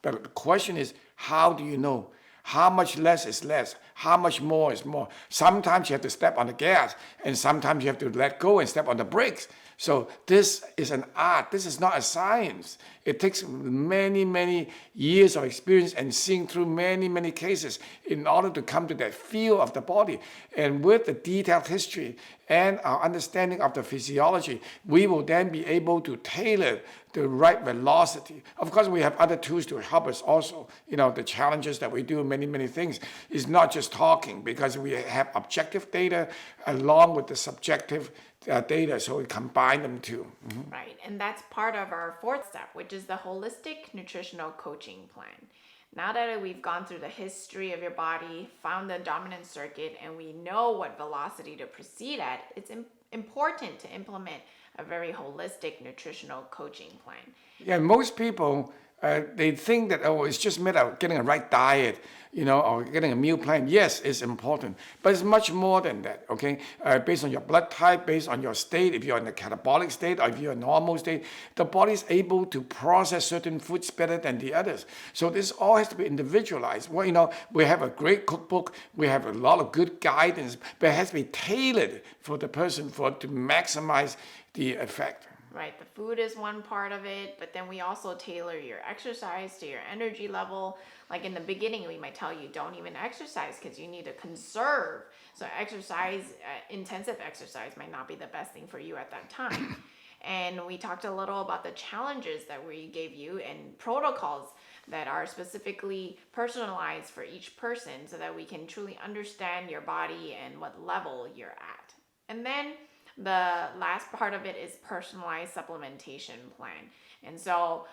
But the question is, how do you know? How much less is less? How much more is more? Sometimes you have to step on the gas, and sometimes you have to let go and step on the brakes. So this is an art. This is not a science. It takes many years of experience and seeing through many cases in order to come to that feel of the body. And with the detailed history and our understanding of the physiology, we will then be able to tailor the right velocity. Of course, we have other tools to help us also. The challenges that we do, many things, is not just talking, because we have objective data along with the subjective data, so we combine them too. Mm-hmm. Right, and that's part of our fourth step, which is the holistic nutritional coaching plan. Now that we've gone through the history of your body, found the dominant circuit, and we know what velocity to proceed at, it's important to implement a very holistic nutritional coaching plan. Yeah, most people, they think that, it's just a matter of getting a right diet, or getting a meal plan. Yes, it's important, but it's much more than that, okay? Based on your blood type, based on your state, if you're in a catabolic state or if you're in a normal state, the body is able to process certain foods better than the others. So this all has to be individualized. Well, we have a great cookbook, we have a lot of good guidance, but it has to be tailored for the person to maximize the effect. Right, the food is one part of it, but then we also tailor your exercise to your energy level. Like in the beginning, we might tell you don't even exercise because you need to conserve. So intensive exercise might not be the best thing for you at that time. And we talked a little about the challenges that we gave you and protocols that are specifically personalized for each person so that we can truly understand your body and what level you're at. And then the last part of it is personalized supplementation plan. And so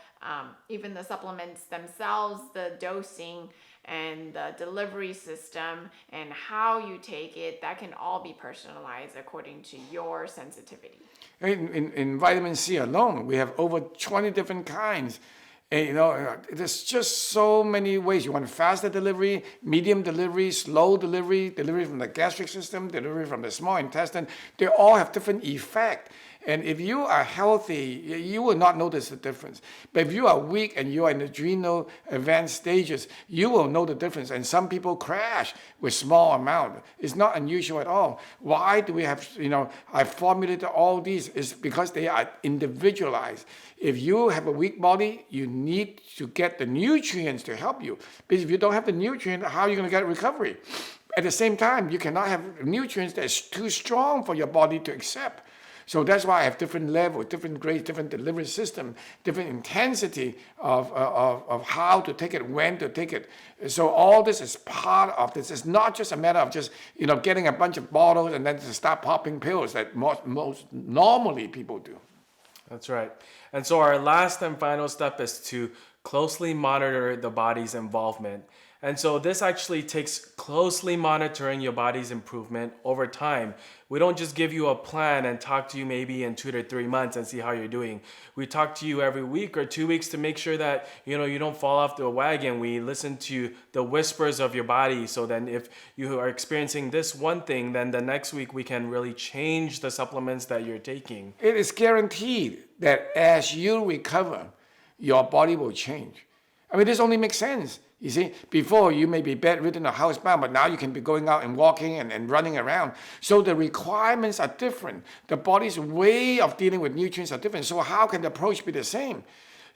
even the supplements themselves, the dosing and the delivery system and how you take it, that can all be personalized according to your sensitivity. In vitamin C alone, we have over 20 different kinds. And, there's just so many ways. You want faster delivery, medium delivery, slow delivery, delivery from the gastric system, delivery from the small intestine. They all have different effect. And if you are healthy, you will not notice the difference. But if you are weak and you are in adrenal advanced stages, you will know the difference. And some people crash with small amount. It's not unusual at all. Why do we have, I formulated all these? Is because they are individualized. If you have a weak body, you need to get the nutrients to help you. Because if you don't have the nutrients, how are you going to get recovery? At the same time, you cannot have nutrients that is too strong for your body to accept. So that's why I have different levels, different grades, different delivery system, different intensity of how to take it, when to take it. So all this is part of this. It's not just a matter of just getting a bunch of bottles and then to start popping pills that most normally people do. That's right. And so our last and final step is to closely monitor the body's involvement. And so this actually takes closely monitoring your body's improvement over time. We don't just give you a plan and talk to you maybe in 2 to 3 months and see how you're doing. We talk to you every week or 2 weeks to make sure that you don't fall off the wagon. We listen to the whispers of your body. So then if you are experiencing this one thing, then the next week we can really change the supplements that you're taking. It is guaranteed that as you recover, your body will change. I mean, this only makes sense. You see, before you may be bedridden or housebound, but now you can be going out and walking and running around. So the requirements are different. The body's way of dealing with nutrients are different. So how can the approach be the same?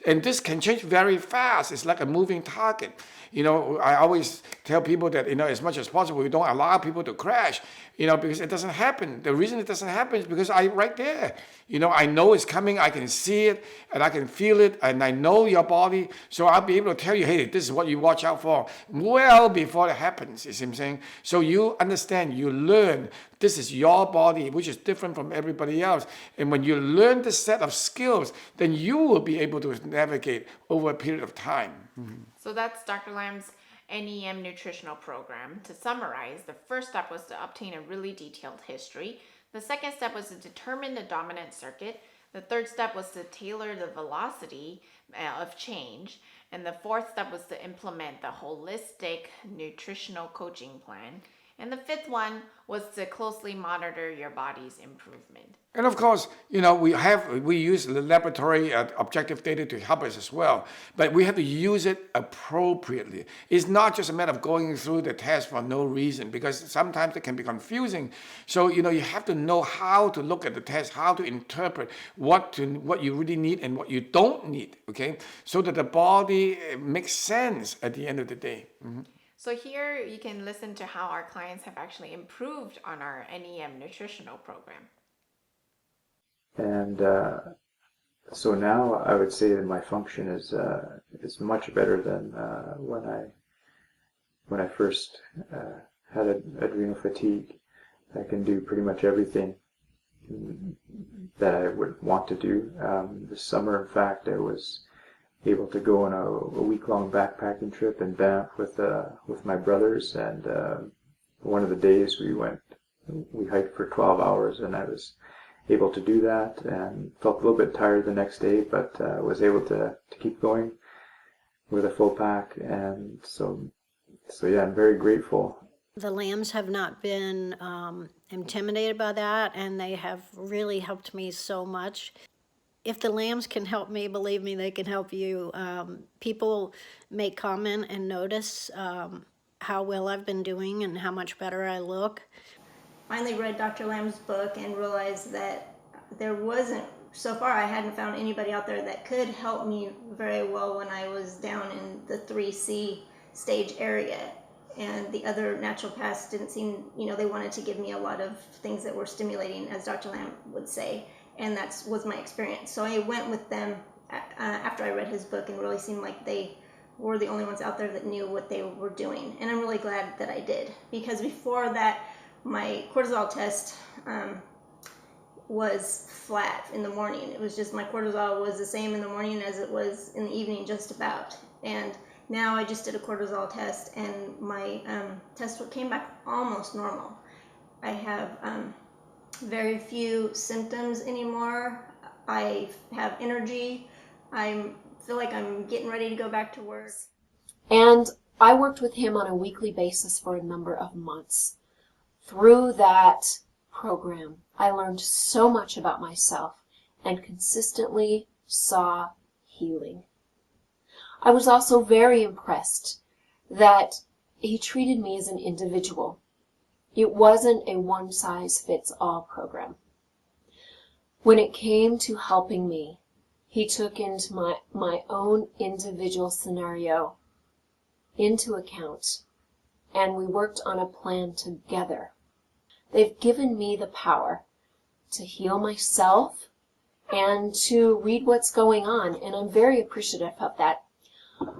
And this can change very fast. It's like a moving target. I always tell people that, as much as possible, we don't allow people to crash, because it doesn't happen. The reason it doesn't happen is because I'm right there. I know it's coming, I can see it, and I can feel it, and I know your body, so I'll be able to tell you, hey, this is what you watch out for, well before it happens, you see what I'm saying? So you understand, you learn, this is your body, which is different from everybody else. And when you learn this set of skills, then you will be able to navigate over a period of time. So that's Dr. Lamb's NEM nutritional program. To summarize, the first step was to obtain a really detailed history. The second step was to determine the dominant circuit. The third step was to tailor the velocity of change. And the fourth step was to implement the holistic nutritional coaching plan. And the fifth one was to closely monitor your body's improvement. And of course, we use the laboratory objective data to help us as well, but we have to use it appropriately. It's not just a matter of going through the test for no reason, because sometimes it can be confusing. So, you have to know how to look at the test, how to interpret what you really need and what you don't need, okay? So that the body makes sense at the end of the day. Mm-hmm. So here you can listen to how our clients have actually improved on our NEM nutritional program. And so now I would say that my function is much better than when I first had adrenal fatigue. I can do pretty much everything that I would want to do. This summer, in fact, I was able to go on a week-long backpacking trip in Banff with my brothers, and one of the days we hiked for 12 hours, and I was able to do that, and felt a little bit tired the next day, but was able to keep going with a full pack, and so yeah, I'm very grateful. The Lambs have not been intimidated by that, and they have really helped me so much. If the Lambs can help me, believe me, they can help you. People make comment and notice how well I've been doing and how much better I look. Finally read Dr. Lamb's book and realized that there wasn't, so far I hadn't found anybody out there that could help me very well when I was down in the 3C stage area. And the other naturopaths didn't seem, they wanted to give me a lot of things that were stimulating, as Dr. Lamb would say. And that was my experience. So I went with them after I read his book, and really seemed like they were the only ones out there that knew what they were doing. And I'm really glad that I did, because before that, my cortisol test was flat in the morning. It was just, my cortisol was the same in the morning as it was in the evening, just about. And now I just did a cortisol test, and my test came back almost normal. I have very few symptoms anymore. I have energy. I feel like I'm getting ready to go back to work. And I worked with him on a weekly basis for a number of months. Through that program, I learned so much about myself and consistently saw healing. I was also very impressed that he treated me as an individual. It wasn't a one-size-fits-all program. When it came to helping me, he took into my own individual scenario into account, and we worked on a plan together. They've given me the power to heal myself and to read what's going on, and I'm very appreciative of that.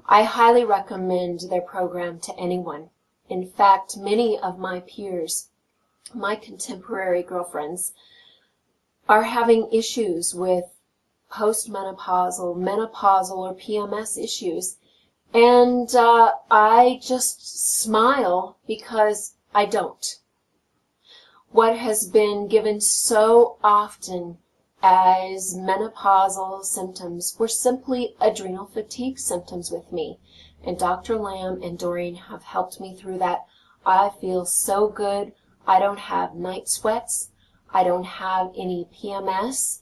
I highly recommend their program to anyone. In fact, many of my peers, my contemporary girlfriends, are having issues with postmenopausal, menopausal, or PMS issues, and I just smile because I don't. What has been given so often as menopausal symptoms were simply adrenal fatigue symptoms with me. And Dr. Lamb and Doreen have helped me through that. I feel so good. I don't have night sweats. I don't have any PMS.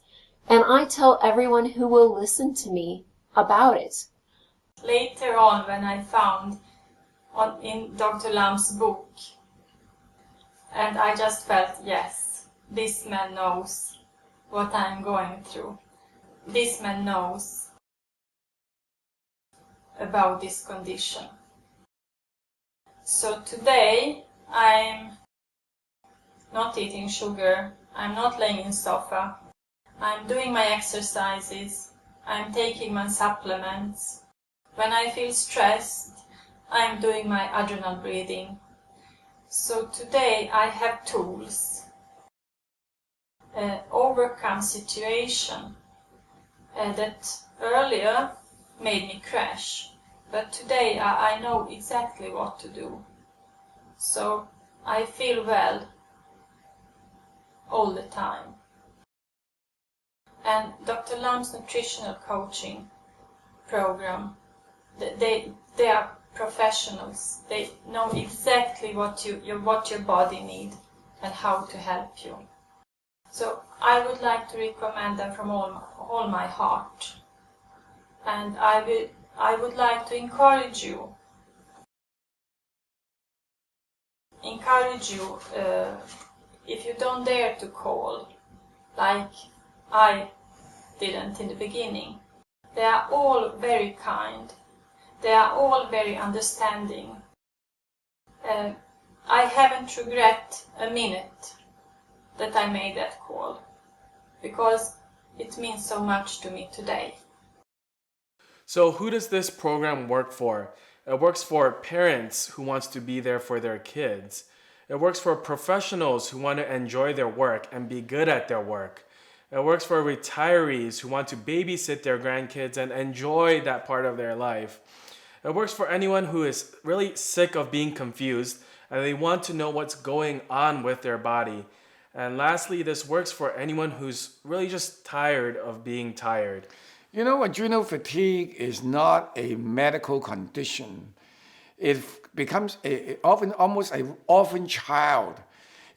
And I tell everyone who will listen to me about it. Later on, when I found in Dr. Lamb's book, and I just felt, yes, this man knows what I'm going through. This man knows about this condition. So today I'm not eating sugar, I'm not laying in sofa, I'm doing my exercises, I'm taking my supplements. When I feel stressed, I'm doing my adrenal breathing. So today I have tools overcome situation that earlier made me crash, but today I know exactly what to do. So I feel well all the time. And Dr. Lamb's nutritional coaching program, they are professionals. They know exactly what your body needs and how to help you. So I would like to recommend them from all my heart, and I would like to encourage you. If you don't dare to call, like I didn't in the beginning. They are all very kind. They are all very understanding. I haven't regret a minute that I made that call, because it means so much to me today. So who does this program work for? It works for parents who wants to be there for their kids. It works for professionals who want to enjoy their work and be good at their work. It works for retirees who want to babysit their grandkids and enjoy that part of their life. It works for anyone who is really sick of being confused and they want to know what's going on with their body. And lastly, this works for anyone who's really just tired of being tired. You know, adrenal fatigue is not a medical condition. It becomes almost an orphan child.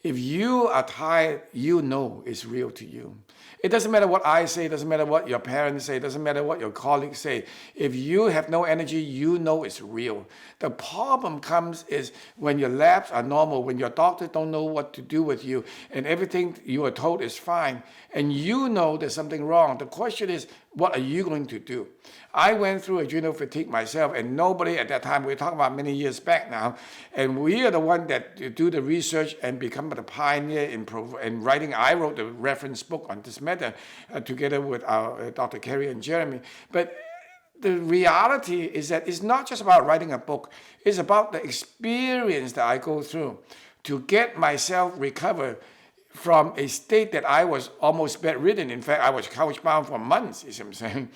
If you are tired, you know it's real to you. It doesn't matter what I say, it doesn't matter what your parents say, it doesn't matter what your colleagues say. If you have no energy, you know it's real. The problem comes is when your labs are normal, when your doctors don't know what to do with you, and everything you are told is fine, and you know there's something wrong. The question is, what are you going to do? I went through adrenal fatigue myself, and nobody at that time, we're talking about many years back now, and we are the one that do the research and become the pioneer in writing. I wrote the reference book on this matter together with our Dr. Kerry and Jeremy. But the reality is that it's not just about writing a book. It's about the experience that I go through to get myself recovered from a state that I was almost bedridden. In fact, I was couchbound for months, you see what I'm saying?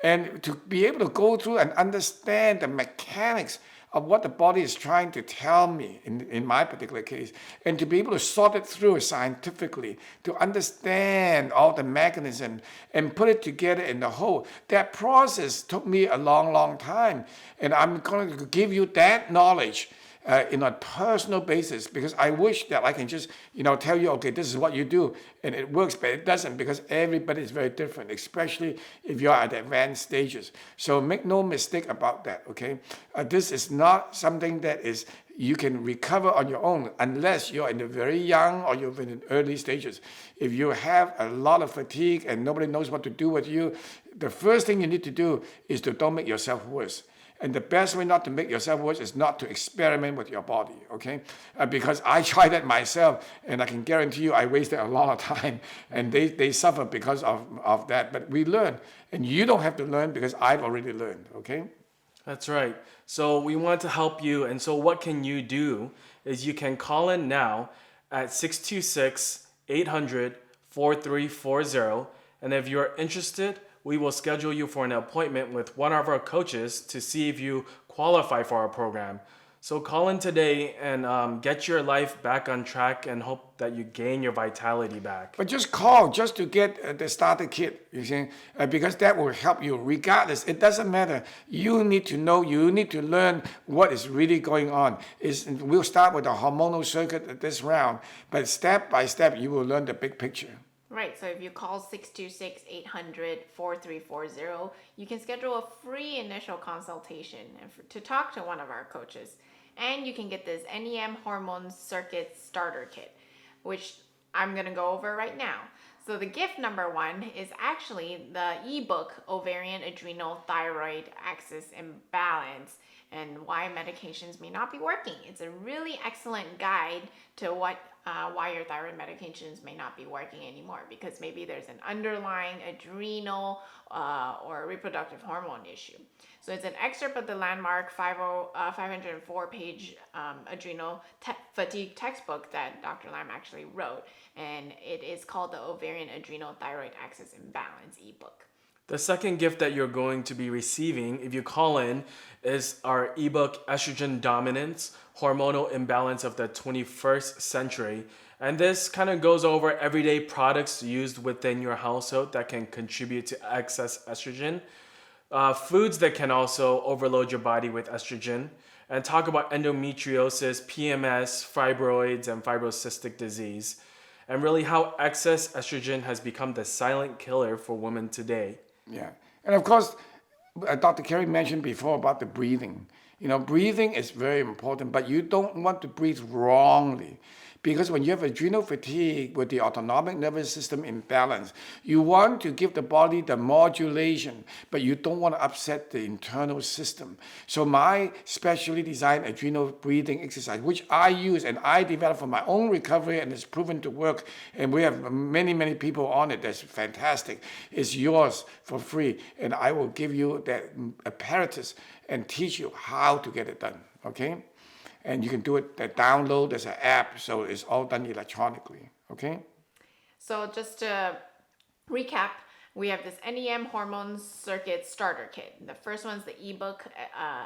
And to be able to go through and understand the mechanics of what the body is trying to tell me in my particular case, and to be able to sort it through scientifically, to understand all the mechanism and put it together in the whole. That process took me a long, long time. And I'm going to give you that knowledge in a personal basis, because I wish that I can just, tell you, okay, this is what you do, and it works, but it doesn't, because everybody is very different, especially if you're at advanced stages. So make no mistake about that, okay? This is not something that is you can recover on your own unless you're in the very young or you're in the early stages. If you have a lot of fatigue and nobody knows what to do with you, the first thing you need to do is to don't make yourself worse. And the best way not to make yourself worse is not to experiment with your body, okay? Because I tried that myself, and I can guarantee you I wasted a lot of time, and they suffer because of that. But we learn, and you don't have to learn because I've already learned, okay? That's right. So we want to help you. And so what can you do is you can call in now at 626-800-4340. And if you're interested, we will schedule you for an appointment with one of our coaches to see if you qualify for our program. So call in today and get your life back on track and hope that you gain your vitality back. But just call just to get the starter kit, you see, because that will help you regardless. It doesn't matter. You need to know, you need to learn what is really going on. We'll start with the hormonal circuit this round, but step by step, you will learn the big picture. Right, so if you call 626-800-4340, you can schedule a free initial consultation to talk to one of our coaches. And you can get this NEM Hormone Circuit Starter Kit, which I'm going to go over right now. So the gift number 1 is actually the ebook, Ovarian Adrenal Thyroid Axis Imbalance and Why Medications May Not Be Working. It's a really excellent guide to why your thyroid medications may not be working anymore, because maybe there's an underlying adrenal or reproductive hormone issue. So it's an excerpt of the landmark 504-page adrenal fatigue textbook that Dr. Lam actually wrote, and it is called the Ovarian Adrenal Thyroid Axis Imbalance ebook. The second gift that you're going to be receiving if you call in is our ebook, Estrogen Dominance, Hormonal Imbalance of the 21st Century. And this kind of goes over everyday products used within your household that can contribute to excess estrogen, foods that can also overload your body with estrogen, and talk about endometriosis, PMS, fibroids, and fibrocystic disease, and really how excess estrogen has become the silent killer for women today. Yeah. And of course, Dr. Carey mentioned before about the breathing. You know, breathing is very important, but you don't want to breathe wrongly. Because when you have adrenal fatigue with the autonomic nervous system imbalance, you want to give the body the modulation, but you don't want to upset the internal system. So my specially designed adrenal breathing exercise, which I use and I developed for my own recovery and it's proven to work, and we have many, many people on it, that's fantastic, is yours for free. And I will give you that apparatus and teach you how to get it done, okay? And you can do it, download as an app, so it's all done electronically, okay? So just to recap, we have this NEM Hormone Circuit Starter Kit. The first one's the ebook,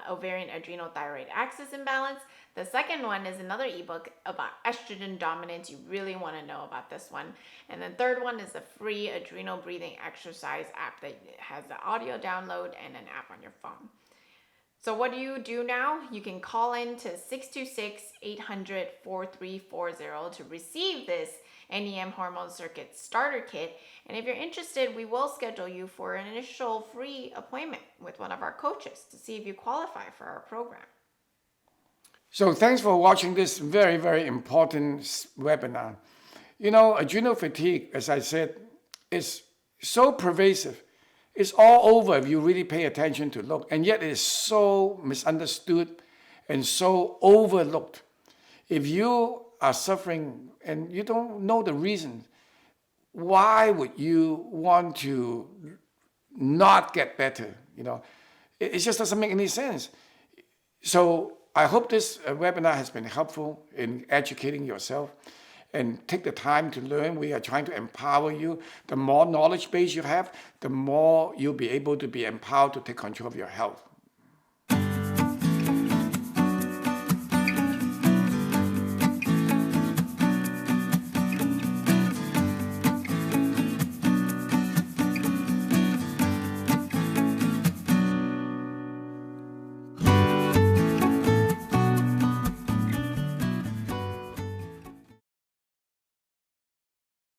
Ovarian Adrenal Thyroid Axis Imbalance. The second one is another ebook about estrogen dominance. You really want to know about this one. And the third one is the free adrenal breathing exercise app that has the audio download and an app on your phone. So what do you do now? You can call in to 626-800-4340 to receive this NEM Hormone Circuit Starter Kit. And if you're interested, we will schedule you for an initial free appointment with one of our coaches to see if you qualify for our program. So thanks for watching this very, very important webinar. You know, adrenal fatigue, as I said, is so pervasive. It's all over if you really pay attention to look, and yet it is so misunderstood and so overlooked. If you are suffering and you don't know the reason, why would you want to not get better? You know, it just doesn't make any sense. So I hope this webinar has been helpful in educating yourself. And take the time to learn. We are trying to empower you. The more knowledge base you have, the more you'll be able to be empowered to take control of your health.